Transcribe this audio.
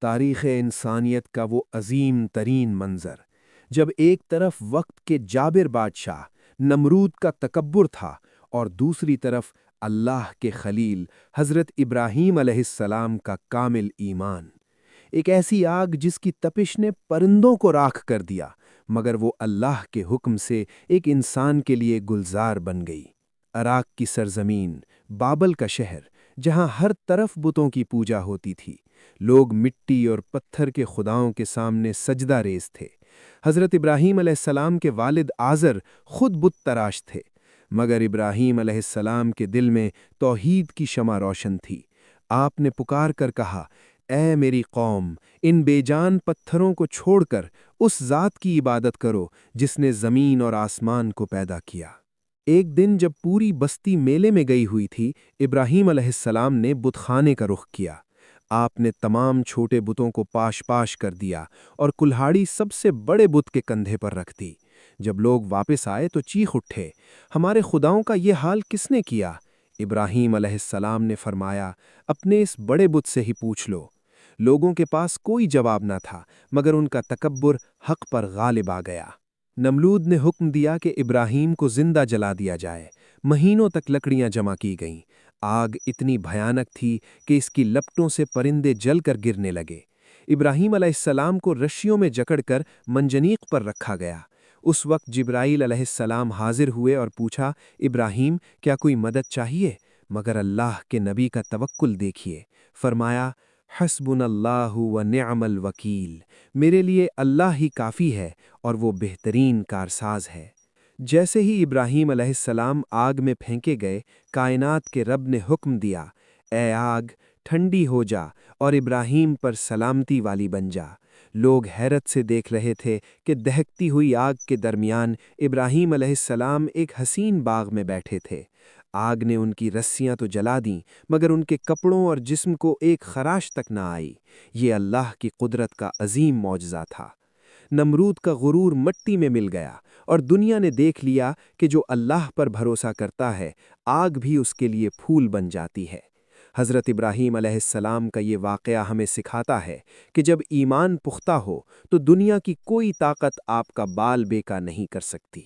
تاریخ انسانیت کا وہ عظیم ترین منظر، جب ایک طرف وقت کے جابر بادشاہ نمرود کا تکبر تھا اور دوسری طرف اللہ کے خلیل حضرت ابراہیم علیہ السلام کا کامل ایمان۔ ایک ایسی آگ جس کی تپش نے پرندوں کو راکھ کر دیا، مگر وہ اللہ کے حکم سے ایک انسان کے لیے گلزار بن گئی۔ عراق کی سرزمین، بابل کا شہر، جہاں ہر طرف بتوں کی پوجا ہوتی تھی، لوگ مٹی اور پتھر کے خداؤں کے سامنے سجدہ ریز تھے۔ حضرت ابراہیم علیہ السلام کے والد آزر خود بت تراش تھے، مگر ابراہیم علیہ السلام کے دل میں توحید کی شمع روشن تھی۔ آپ نے پکار کر کہا، اے میری قوم، ان بے جان پتھروں کو چھوڑ کر اس ذات کی عبادت کرو جس نے زمین اور آسمان کو پیدا کیا۔ ایک دن جب پوری بستی میلے میں گئی ہوئی تھی، ابراہیم علیہ السلام نے بت خانے کا رخ کیا۔ آپ نے تمام چھوٹے بتوں کو پاش پاش کر دیا اور کلہاڑی سب سے بڑے بت کے کندھے پر رکھ دی۔ جب لوگ واپس آئے تو چیخ اٹھے، ہمارے خداؤں کا یہ حال کس نے کیا؟ ابراہیم علیہ السلام نے فرمایا، اپنے اس بڑے بت سے ہی پوچھ لو۔ لوگوں کے پاس کوئی جواب نہ تھا، مگر ان کا تکبر حق پر غالب آ گیا۔ نمرود نے حکم دیا کہ ابراہیم کو زندہ جلا دیا جائے۔ مہینوں تک لکڑیاں جمع کی گئیں۔ آگ اتنی بھیانک تھی کہ اس کی لپٹوں سے پرندے جل کر گرنے لگے۔ ابراہیم علیہ السلام کو رشیوں میں جکڑ کر منجنیق پر رکھا گیا۔ اس وقت جبرائیل علیہ السلام حاضر ہوئے اور پوچھا، ابراہیم، کیا کوئی مدد چاہیے؟ مگر اللہ کے نبی کا توکل دیکھیے۔ فرمایا، حسبنا اللہ و نعم الوکیل، میرے لیے اللہ ہی کافی ہے اور وہ بہترین کارساز ہے۔ جیسے ہی ابراہیم علیہ السلام آگ میں پھینکے گئے، کائنات کے رب نے حکم دیا، اے آگ، ٹھنڈی ہو جا اور ابراہیم پر سلامتی والی بن جا۔ لوگ حیرت سے دیکھ رہے تھے کہ دہکتی ہوئی آگ کے درمیان ابراہیم علیہ السلام ایک حسین باغ میں بیٹھے تھے۔ آگ نے ان کی رسیاں تو جلا دیں، مگر ان کے کپڑوں اور جسم کو ایک خراش تک نہ آئی۔ یہ اللہ کی قدرت کا عظیم معجزہ تھا۔ نمرود کا غرور مٹی میں مل گیا اور دنیا نے دیکھ لیا کہ جو اللہ پر بھروسہ کرتا ہے، آگ بھی اس کے لیے پھول بن جاتی ہے۔ حضرت ابراہیم علیہ السلام کا یہ واقعہ ہمیں سکھاتا ہے کہ جب ایمان پختہ ہو تو دنیا کی کوئی طاقت آپ کا بال بیکا نہیں کر سکتی۔